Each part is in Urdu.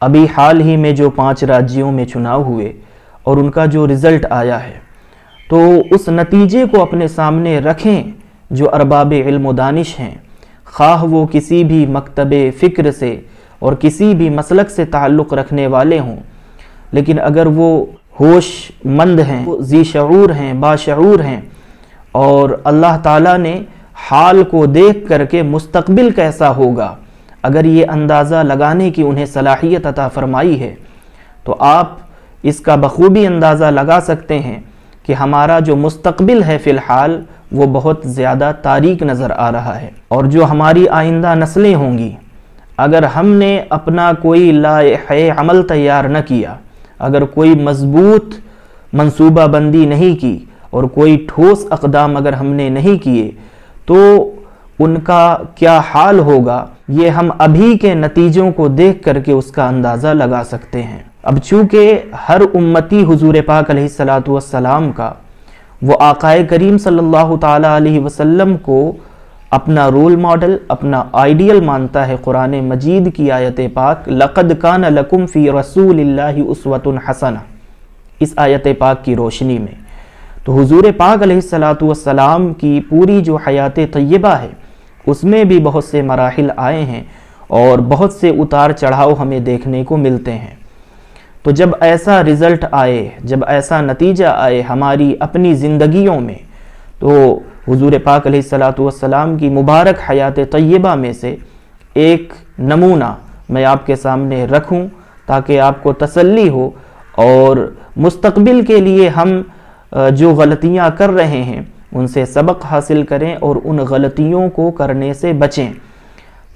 ابھی حال ہی میں جو 5 راجیوں میں چناؤ ہوئے اور ان کا جو رزلٹ آیا ہے، تو اس نتیجے کو اپنے سامنے رکھیں جو ارباب علم و دانش ہیں، خواہ وہ کسی بھی مکتب فکر سے اور کسی بھی مسلک سے تعلق رکھنے والے ہوں، لیکن اگر وہ ہوش مند ہیں، ذی شعور ہیں، باشعور ہیں، اور اللہ تعالیٰ نے حال کو دیکھ کر کے مستقبل کیسا ہوگا اگر یہ اندازہ لگانے کی انہیں صلاحیت عطا فرمائی ہے، تو آپ اس کا بخوبی اندازہ لگا سکتے ہیں کہ ہمارا جو مستقبل ہے فی الحال وہ بہت زیادہ تاریک نظر آ رہا ہے، اور جو ہماری آئندہ نسلیں ہوں گی، اگر ہم نے اپنا کوئی لائحہ عمل تیار نہ کیا، اگر کوئی مضبوط منصوبہ بندی نہیں کی اور کوئی ٹھوس اقدام اگر ہم نے نہیں کیے، تو ان کا کیا حال ہوگا یہ ہم ابھی کے نتیجوں کو دیکھ کر کے اس کا اندازہ لگا سکتے ہیں۔ اب چونکہ ہر امتی حضور پاک علیہ السلام کا وہ آقا کریم صلی اللہ تعالیٰ علیہ وسلم کو اپنا رول ماڈل، اپنا آئیڈیل مانتا ہے، قرآن مجید کی آیت پاک لَقَدْ كَانَ لَكُمْ فِي رَسُولِ اللَّهِ أُسْوَةٌ حَسَنَةٌ، اس آیت پاک کی روشنی میں تو حضور پاک علیہ السلام کی پوری جو حیات طیبہ ہے اس میں بھی بہت سے مراحل آئے ہیں اور بہت سے اتار چڑھاؤ ہمیں دیکھنے کو ملتے ہیں۔ تو جب ایسا رزلٹ آئے، جب ایسا نتیجہ آئے ہماری اپنی زندگیوں میں، تو حضور پاک علیہ السلام کی مبارک حیات طیبہ میں سے ایک نمونہ میں آپ کے سامنے رکھوں تاکہ آپ کو تسلی ہو اور مستقبل کے لیے ہم جو غلطیاں کر رہے ہیں ان سے سبق حاصل کریں اور ان غلطیوں کو کرنے سے بچیں،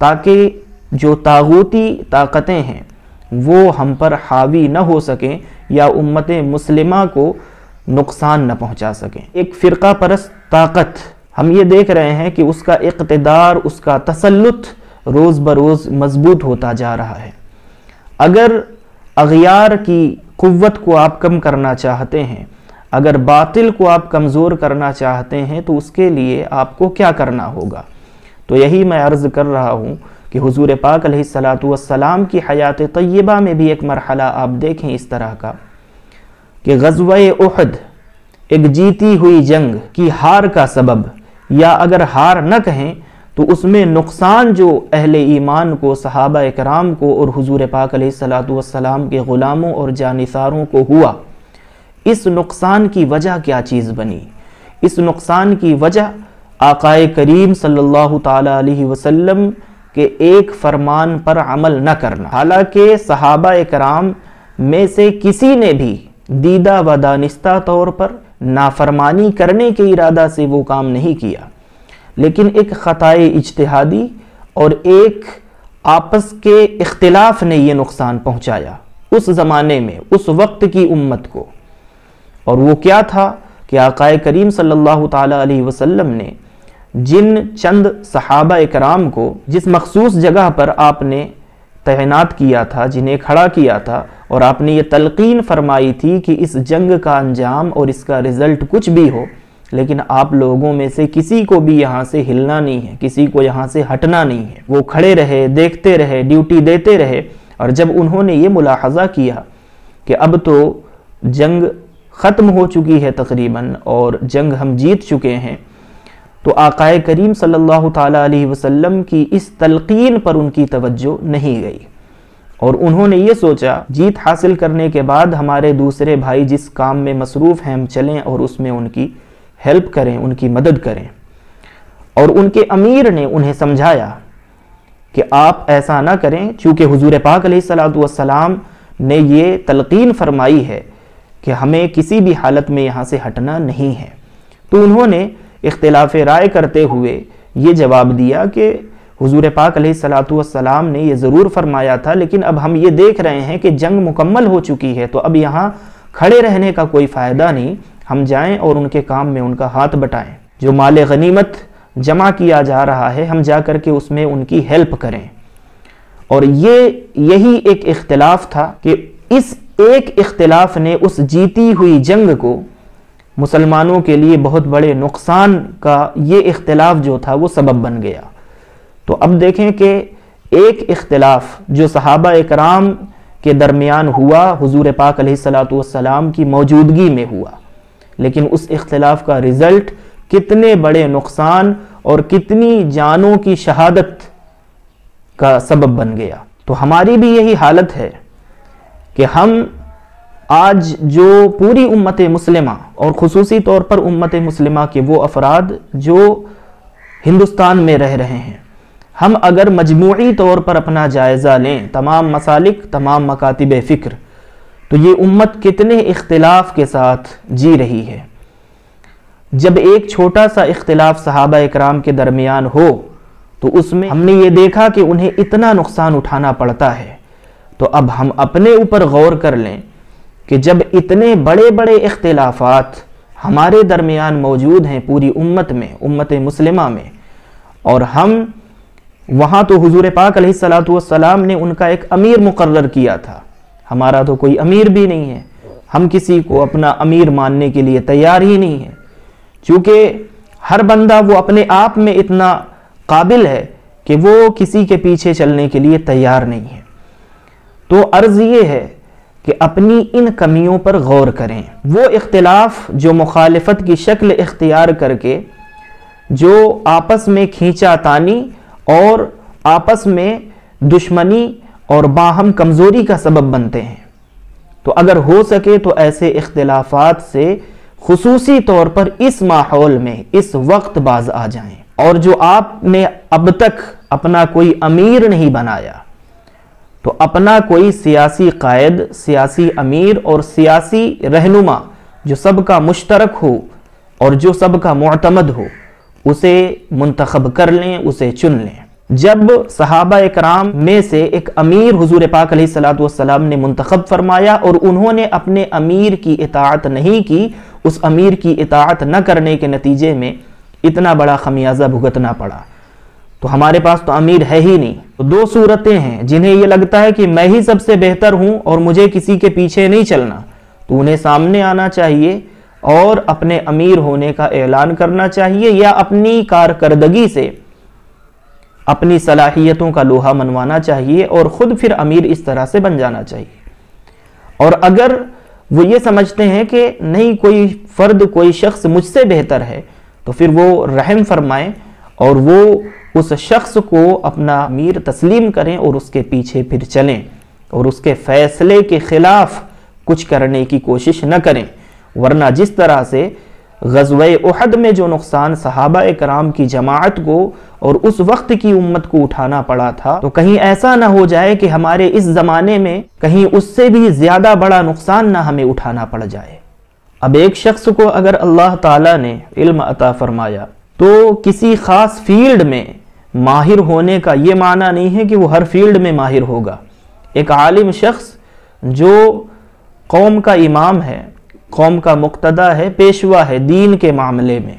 تاکہ جو طاغوتی طاقتیں ہیں وہ ہم پر حاوی نہ ہو سکیں یا امت مسلمہ کو نقصان نہ پہنچا سکیں۔ ایک فرقہ پرست طاقت ہم یہ دیکھ رہے ہیں کہ اس کا اقتدار، اس کا تسلط روز بروز مضبوط ہوتا جا رہا ہے۔ اگر اغیار کی قوت کو آپ کم کرنا چاہتے ہیں، اگر باطل کو آپ کمزور کرنا چاہتے ہیں، تو اس کے لیے آپ کو کیا کرنا ہوگا؟ تو یہی میں عرض کر رہا ہوں کہ حضور پاک علیہ السلام کی حیات طیبہ میں بھی ایک مرحلہ آپ دیکھیں اس طرح کا کہ غزوہ احد ایک جیتی ہوئی جنگ کی ہار کا سبب، یا اگر ہار نہ کہیں تو اس میں نقصان جو اہل ایمان کو، صحابہ اکرام کو اور حضور پاک علیہ السلام کے غلاموں اور جانثاروں کو ہوا، اس نقصان کی وجہ کیا چیز بنی؟ اس نقصان کی وجہ آقا کریم صلی اللہ تعالیٰ علیہ وسلم کہ ایک فرمان پر عمل نہ کرنا۔ حالانکہ صحابہ اکرام میں سے کسی نے بھی دیدہ و دانستہ طور پر نافرمانی کرنے کے ارادہ سے وہ کام نہیں کیا، لیکن ایک خطائے اجتہادی اور ایک آپس کے اختلاف نے یہ نقصان پہنچایا اس زمانے میں، اس وقت کی امت کو۔ اور وہ کیا تھا کہ آقا کریم صلی اللہ تعالیٰ علیہ وسلم نے جن چند صحابہ اکرام کو جس مخصوص جگہ پر آپ نے تعینات کیا تھا، جنہیں کھڑا کیا تھا، اور آپ نے یہ تلقین فرمائی تھی کہ اس جنگ کا انجام اور اس کا رزلٹ کچھ بھی ہو، لیکن آپ لوگوں میں سے کسی کو بھی یہاں سے ہلنا نہیں ہے، کسی کو یہاں سے ہٹنا نہیں ہے۔ وہ کھڑے رہے، دیکھتے رہے، ڈیوٹی دیتے رہے، اور جب انہوں نے یہ ملاحظہ کیا کہ اب تو جنگ ختم ہو چکی ہے تقریباً اور جنگ ہم جیت چکے ہیں، تو آقا کریم صلی اللہ تعالیٰ علیہ وسلم کی اس تلقین پر ان کی توجہ نہیں گئی، اور انہوں نے یہ سوچا جیت حاصل کرنے کے بعد ہمارے دوسرے بھائی جس کام میں مصروف ہیں ہم چلیں اور اس میں ان کی ہیلپ کریں، ان کی مدد کریں۔ اور ان کے امیر نے انہیں سمجھایا کہ آپ ایسا نہ کریں، چونکہ حضور پاک علیہ السلام نے یہ تلقین فرمائی ہے کہ ہمیں کسی بھی حالت میں یہاں سے ہٹنا نہیں ہے۔ تو انہوں نے اختلاف رائے کرتے ہوئے یہ جواب دیا کہ حضور پاک علیہ السلام نے یہ ضرور فرمایا تھا، لیکن اب ہم یہ دیکھ رہے ہیں کہ جنگ مکمل ہو چکی ہے، تو اب یہاں کھڑے رہنے کا کوئی فائدہ نہیں، ہم جائیں اور ان کے کام میں ان کا ہاتھ بٹائیں۔ جو مال غنیمت جمع کیا جا رہا ہے ہم جا کر کے اس میں ان کی ہیلپ کریں۔ اور یہی ایک اختلاف تھا کہ اس ایک اختلاف نے اس جیتی ہوئی جنگ کو مسلمانوں کے لیے بہت بڑے نقصان کا یہ اختلاف جو تھا وہ سبب بن گیا۔ تو اب دیکھیں کہ ایک اختلاف جو صحابہ اکرام کے درمیان ہوا، حضور پاک علیہ الصلوۃ والسلام کی موجودگی میں ہوا، لیکن اس اختلاف کا رزلٹ کتنے بڑے نقصان اور کتنی جانوں کی شہادت کا سبب بن گیا۔ تو ہماری بھی یہی حالت ہے کہ ہم آج جو پوری امت مسلمہ اور خصوصی طور پر امت مسلمہ کے وہ افراد جو ہندوستان میں رہ رہے ہیں، ہم اگر مجموعی طور پر اپنا جائزہ لیں، تمام مسالک، تمام مکاتب فکر، تو یہ امت کتنے اختلاف کے ساتھ جی رہی ہے۔ جب ایک چھوٹا سا اختلاف صحابہ اکرام کے درمیان ہو تو اس میں ہم نے یہ دیکھا کہ انہیں اتنا نقصان اٹھانا پڑتا ہے، تو اب ہم اپنے اوپر غور کر لیں کہ جب اتنے بڑے بڑے اختلافات ہمارے درمیان موجود ہیں پوری امت میں، امت مسلمہ میں، اور ہم وہاں تو حضور پاک علیہ الصلوۃ والسلام نے ان کا ایک امیر مقرر کیا تھا، ہمارا تو کوئی امیر بھی نہیں ہے، ہم کسی کو اپنا امیر ماننے کے لیے تیار ہی نہیں ہے، چونکہ ہر بندہ وہ اپنے آپ میں اتنا قابل ہے کہ وہ کسی کے پیچھے چلنے کے لیے تیار نہیں ہے۔ تو عرض یہ ہے کہ اپنی ان کمیوں پر غور کریں۔ وہ اختلاف جو مخالفت کی شکل اختیار کر کے جو آپس میں کھینچا تانی اور آپس میں دشمنی اور باہم کمزوری کا سبب بنتے ہیں، تو اگر ہو سکے تو ایسے اختلافات سے خصوصی طور پر اس ماحول میں اس وقت باز آ جائیں، اور جو آپ نے اب تک اپنا کوئی امیر نہیں بنایا تو اپنا کوئی سیاسی قائد، سیاسی امیر اور سیاسی رہنما جو سب کا مشترک ہو اور جو سب کا معتمد ہو، اسے منتخب کر لیں، اسے چن لیں۔ جب صحابہ اکرام میں سے ایک امیر حضور پاک علیہ الصلوۃ والسلام نے منتخب فرمایا اور انہوں نے اپنے امیر کی اطاعت نہیں کی، اس امیر کی اطاعت نہ کرنے کے نتیجے میں اتنا بڑا خمیازہ بھگتنا پڑا، تو ہمارے پاس تو امیر ہے ہی نہیں۔ تو دو صورتیں ہیں، جنہیں یہ لگتا ہے کہ میں ہی سب سے بہتر ہوں اور مجھے کسی کے پیچھے نہیں چلنا، تو انہیں سامنے آنا چاہیے اور اپنے امیر ہونے کا اعلان کرنا چاہیے، یا اپنی کارکردگی سے اپنی صلاحیتوں کا لوہا منوانا چاہیے اور خود پھر امیر اس طرح سے بن جانا چاہیے۔ اور اگر وہ یہ سمجھتے ہیں کہ نہیں، کوئی فرد، کوئی شخص مجھ سے بہتر ہے، تو پھر وہ رحم فرمائیں اور وہ اس شخص کو اپنا امیر تسلیم کریں اور اس کے پیچھے پھر چلیں اور اس کے فیصلے کے خلاف کچھ کرنے کی کوشش نہ کریں، ورنہ جس طرح سے غزوہ احد میں جو نقصان صحابہ کرام کی جماعت کو اور اس وقت کی امت کو اٹھانا پڑا تھا، تو کہیں ایسا نہ ہو جائے کہ ہمارے اس زمانے میں کہیں اس سے بھی زیادہ بڑا نقصان نہ ہمیں اٹھانا پڑ جائے۔ اب ایک شخص کو اگر اللہ تعالیٰ نے علم عطا فرمایا تو کسی خاص فیلڈ میں ماہر ہونے کا یہ معنی نہیں ہے کہ وہ ہر فیلڈ میں ماہر ہوگا۔ ایک عالم شخص جو قوم کا امام ہے، قوم کا مقتدی ہے، پیشوا ہے دین کے معاملے میں،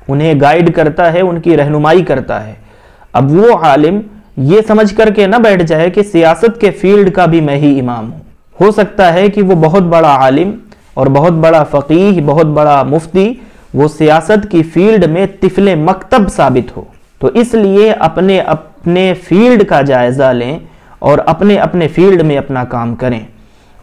انہیں گائیڈ کرتا ہے، ان کی رہنمائی کرتا ہے، اب وہ عالم یہ سمجھ کر کے نہ بیٹھ جائے کہ سیاست کے فیلڈ کا بھی میں ہی امام ہوں۔ ہو سکتا ہے کہ وہ بہت بڑا عالم اور بہت بڑا فقیہ، بہت بڑا مفتی، وہ سیاست کی فیلڈ میں طفل مکتب ثابت ہو۔ تو اس لیے اپنے اپنے فیلڈ کا جائزہ لیں اور اپنے اپنے فیلڈ میں اپنا کام کریں،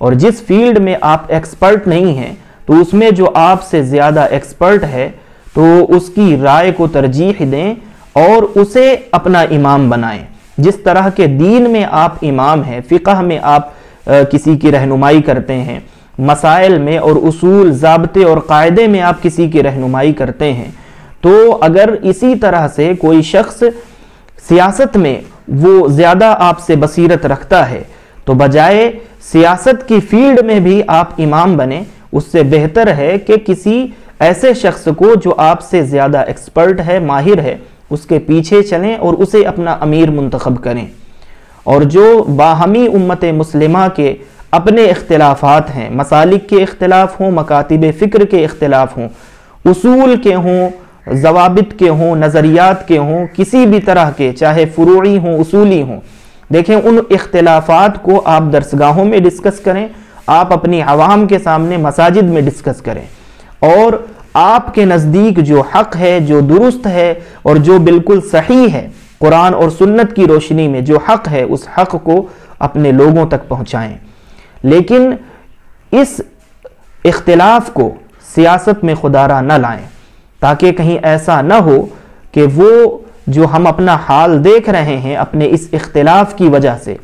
اور جس فیلڈ میں آپ ایکسپرٹ نہیں ہیں تو اس میں جو آپ سے زیادہ ایکسپرٹ ہے تو اس کی رائے کو ترجیح دیں اور اسے اپنا امام بنائیں۔ جس طرح کے دین میں آپ امام ہیں، فقہ میں آپ کسی کی رہنمائی کرتے ہیں، مسائل میں اور اصول، ضابطے اور قاعدے میں آپ کسی کی رہنمائی کرتے ہیں، تو اگر اسی طرح سے کوئی شخص سیاست میں وہ زیادہ آپ سے بصیرت رکھتا ہے تو بجائے سیاست کی فیلڈ میں بھی آپ امام بنیں، اس سے بہتر ہے کہ کسی ایسے شخص کو جو آپ سے زیادہ ایکسپرٹ ہے، ماہر ہے، اس کے پیچھے چلیں اور اسے اپنا امیر منتخب کریں۔ اور جو باہمی امت مسلمہ کے اپنے اختلافات ہیں، مسالک کے اختلاف ہوں، مکاتب فکر کے اختلاف ہوں، اصول کے ہوں، ضوابط کے ہوں، نظریات کے ہوں، کسی بھی طرح کے، چاہے فروعی ہوں، اصولی ہوں، دیکھیں ان اختلافات کو آپ درسگاہوں میں ڈسکس کریں، آپ اپنی عوام کے سامنے مساجد میں ڈسکس کریں، اور آپ کے نزدیک جو حق ہے، جو درست ہے اور جو بالکل صحیح ہے، قرآن اور سنت کی روشنی میں جو حق ہے، اس حق کو اپنے لوگوں تک پہنچائیں۔ لیکن اس اختلاف کو سیاست میں خدارہ نہ لائیں، تاکہ کہیں ایسا نہ ہو کہ وہ جو ہم اپنا حال دیکھ رہے ہیں اپنے اس اختلاف کی وجہ سے،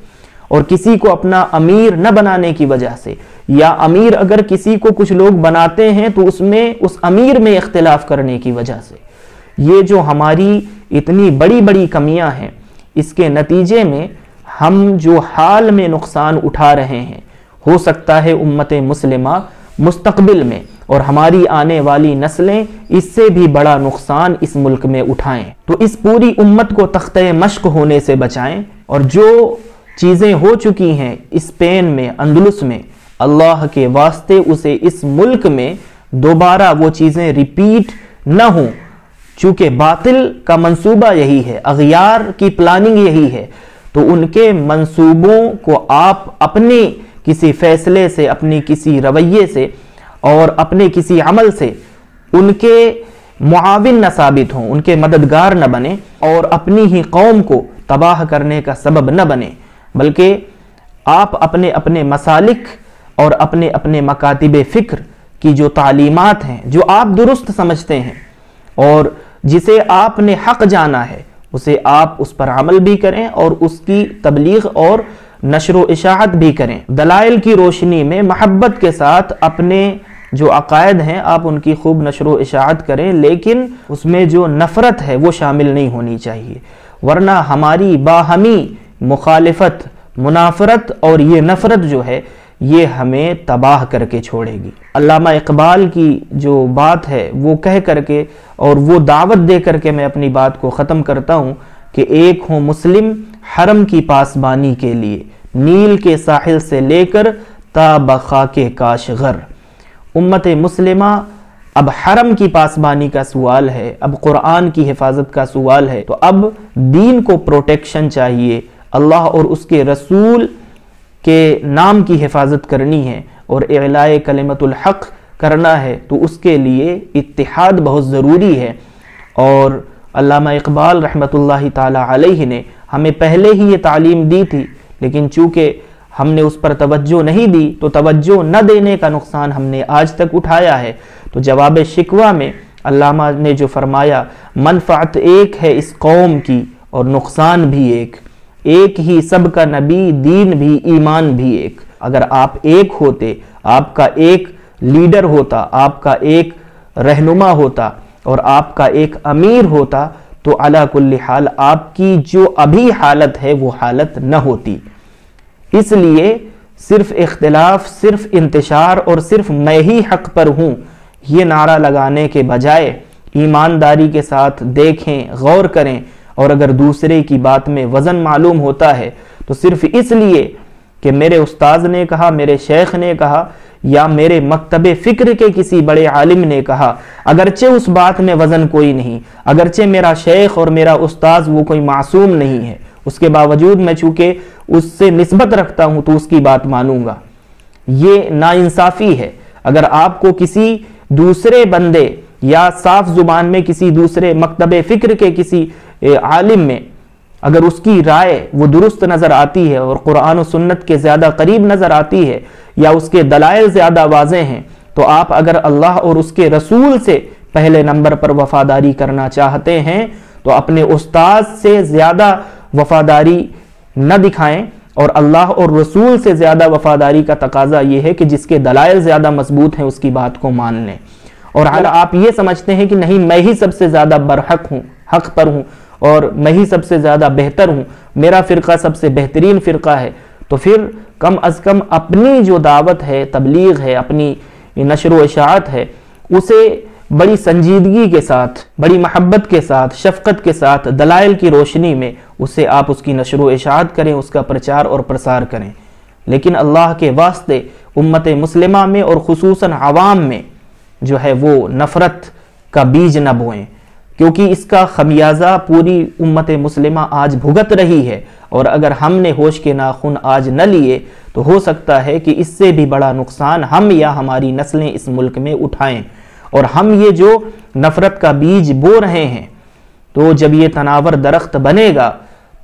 اور کسی کو اپنا امیر نہ بنانے کی وجہ سے، یا امیر اگر کسی کو کچھ لوگ بناتے ہیں تو اس امیر میں اختلاف کرنے کی وجہ سے، یہ جو ہماری اتنی بڑی بڑی کمیاں ہیں، اس کے نتیجے میں ہم جو حال میں نقصان اٹھا رہے ہیں، ہو سکتا ہے امت مسلمہ مستقبل میں اور ہماری آنے والی نسلیں اس سے بھی بڑا نقصان اس ملک میں اٹھائیں۔ تو اس پوری امت کو تختہ مشق ہونے سے بچائیں، اور جو چیزیں ہو چکی ہیں اسپین میں، اندلس میں، اللہ کے واسطے اسے اس ملک میں دوبارہ وہ چیزیں ریپیٹ نہ ہوں، چونکہ باطل کا منصوبہ یہی ہے، اغیار کی پلاننگ یہی ہے، تو ان کے منصوبوں کو آپ اپنے کسی فیصلے سے، اپنی کسی رویے سے اور اپنے کسی عمل سے ان کے معاون نہ ثابت ہوں، ان کے مددگار نہ بنیں، اور اپنی ہی قوم کو تباہ کرنے کا سبب نہ بنیں، بلکہ آپ اپنے اپنے مسالک اور اپنے اپنے مکاتب فکر کی جو تعلیمات ہیں، جو آپ درست سمجھتے ہیں اور جسے آپ نے حق جانا ہے، اسے آپ اس پر عمل بھی کریں اور اس کی تبلیغ اور نشر و اشاعت بھی کریں۔ دلائل کی روشنی میں محبت کے ساتھ اپنے جو عقائد ہیں آپ ان کی خوب نشر و اشاعت کریں، لیکن اس میں جو نفرت ہے وہ شامل نہیں ہونی چاہیے، ورنہ ہماری باہمی مخالفت، منافرت اور یہ نفرت جو ہے یہ ہمیں تباہ کر کے چھوڑے گی۔ علامہ اقبال کی جو بات ہے وہ کہہ کر کے اور وہ دعوت دے کر کے میں اپنی بات کو ختم کرتا ہوں کہ ایک ہوں مسلم حرم کی پاسبانی کے لیے، نیل کے ساحل سے لے کر تا بخاک کاشغر۔ امت مسلمہ اب حرم کی پاسبانی کا سوال ہے، اب قرآن کی حفاظت کا سوال ہے، تو اب دین کو پروٹیکشن چاہیے، اللہ اور اس کے رسول کے نام کی حفاظت کرنی ہے اور اعلاء کلمت الحق کرنا ہے، تو اس کے لیے اتحاد بہت ضروری ہے۔ اور علامہ اقبال رحمۃ اللہ تعالی علیہ نے ہمیں پہلے ہی یہ تعلیم دی تھی، لیکن چونکہ ہم نے اس پر توجہ نہیں دی تو توجہ نہ دینے کا نقصان ہم نے آج تک اٹھایا ہے۔ تو جواب شکوہ میں علامہ نے جو فرمایا، منفعت ایک ہے اس قوم کی اور نقصان بھی ایک ہی سب کا نبی، دین بھی، ایمان بھی ایک۔ اگر آپ ایک ہوتے، آپ کا ایک لیڈر ہوتا، آپ کا ایک رہنما ہوتا اور آپ کا ایک امیر ہوتا، تو علی کل حال آپ کی جو ابھی حالت ہے وہ حالت نہ ہوتی۔ اس لیے صرف اختلاف، صرف انتشار اور صرف میں ہی حق پر ہوں یہ نعرہ لگانے کے بجائے ایمانداری کے ساتھ دیکھیں، غور کریں، اور اگر دوسرے کی بات میں وزن معلوم ہوتا ہے تو صرف اس لیے کہ میرے استاذ نے کہا، میرے شیخ نے کہا، یا میرے مکتب فکر کے کسی بڑے عالم نے کہا، اگرچہ اس بات میں وزن کوئی نہیں، اگرچہ میرا شیخ اور میرا استاذ وہ کوئی معصوم نہیں ہے، اس کے باوجود میں چونکہ اس سے نسبت رکھتا ہوں تو اس کی بات مانوں گا، یہ ناانصافی ہے۔ اگر آپ کو کسی دوسرے بندے یا صاف زبان میں کسی دوسرے مکتب فکر کے کسی عالم میں اگر اس کی رائے وہ درست نظر آتی ہے اور قرآن و سنت کے زیادہ قریب نظر آتی ہے یا اس کے دلائل زیادہ واضح ہیں، تو آپ اگر اللہ اور اس کے رسول سے پہلے نمبر پر وفاداری کرنا چاہتے ہیں تو اپنے استاد سے زیادہ وفاداری نہ دکھائیں، اور اللہ اور رسول سے زیادہ وفاداری کا تقاضا یہ ہے کہ جس کے دلائل زیادہ مضبوط ہیں اس کی بات کو مان لیں۔ اور اگر آپ یہ سمجھتے ہیں کہ نہیں میں ہی سب سے زیادہ برحق ہوں، حق پر ہوں، اور میں ہی سب سے زیادہ بہتر ہوں، میرا فرقہ سب سے بہترین فرقہ ہے، تو پھر کم از کم اپنی جو دعوت ہے، تبلیغ ہے، اپنی نشر و اشاعت ہے، اسے بڑی سنجیدگی کے ساتھ، بڑی محبت کے ساتھ، شفقت کے ساتھ، دلائل کی روشنی میں اسے آپ اس کی نشر و اشاعت کریں، اس کا پرچار اور پرسار کریں۔ لیکن اللہ کے واسطے امت مسلمہ میں اور خصوصاً عوام میں جو ہے وہ نفرت کا بیج نہ بوئیں، کیونکہ اس کا خمیازہ پوری امت مسلمہ آج بھگت رہی ہے، اور اگر ہم نے ہوش کے ناخن آج نہ لیے تو ہو سکتا ہے کہ اس سے بھی بڑا نقصان ہم یا ہماری نسلیں اس ملک میں اٹھائیں۔ اور ہم یہ جو نفرت کا بیج بو رہے ہیں، تو جب یہ تناور درخت بنے گا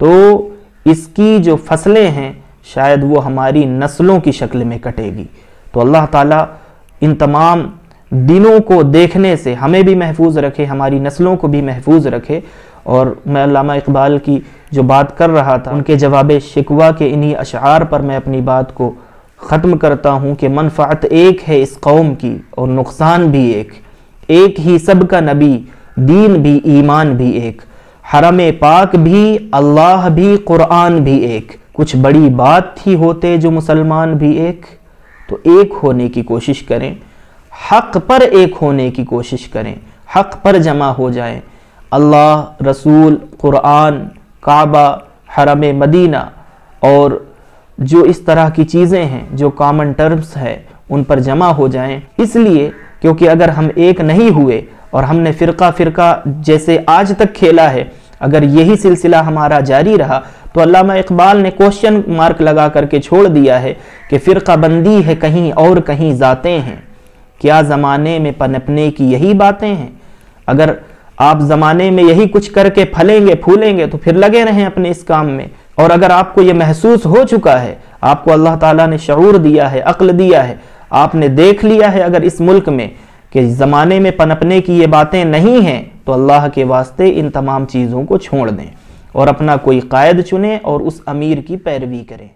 تو اس کی جو فصلیں ہیں شاید وہ ہماری نسلوں کی شکل میں کٹے گی۔ تو اللہ تعالیٰ ان تمام دنوں کو دیکھنے سے ہمیں بھی محفوظ رکھے، ہماری نسلوں کو بھی محفوظ رکھے۔ اور میں علامہ اقبال کی جو بات کر رہا تھا، ان کے جواب شکوہ کے انہی اشعار پر میں اپنی بات کو ختم کرتا ہوں کہ منفعت ایک ہے اس قوم کی اور نقصان بھی ایک ہی سب کا نبی، دین بھی ایمان بھی ایک، حرم پاک بھی اللہ بھی قرآن بھی ایک، کچھ بڑی بات تھی ہوتے جو مسلمان بھی ایک۔ تو ایک ہونے کی کوشش کریں، حق پر ایک ہونے کی کوشش کریں، حق پر جمع ہو جائیں۔ اللہ، رسول، قرآن، کعبہ، حرم مدینہ اور جو اس طرح کی چیزیں ہیں جو کامن ٹرمز ہے ان پر جمع ہو جائیں۔ اس لیے کیونکہ اگر ہم ایک نہیں ہوئے اور ہم نے فرقہ فرقہ جیسے آج تک کھیلا ہے، اگر یہی سلسلہ ہمارا جاری رہا تو علامہ اقبال نے کوشچن مارک لگا کر کے چھوڑ دیا ہے کہ فرقہ بندی ہے کہیں اور کہیں ذاتیں ہیں، کیا زمانے میں پنپنے کی یہی باتیں ہیں؟ اگر آپ زمانے میں یہی کچھ کر کے پھلیں گے پھولیں گے تو پھر لگے رہیں اپنے اس کام میں۔ اور اگر آپ کو یہ محسوس ہو چکا ہے، آپ کو اللہ تعالیٰ نے شعور دیا ہے، عقل دیا ہے، آپ نے دیکھ لیا ہے اگر اس ملک میں کہ زمانے میں پنپنے کی یہ باتیں نہیں ہیں، تو اللہ کے واسطے ان تمام چیزوں کو چھوڑ دیں اور اپنا کوئی قائد چنیں اور اس امیر کی پیروی کریں۔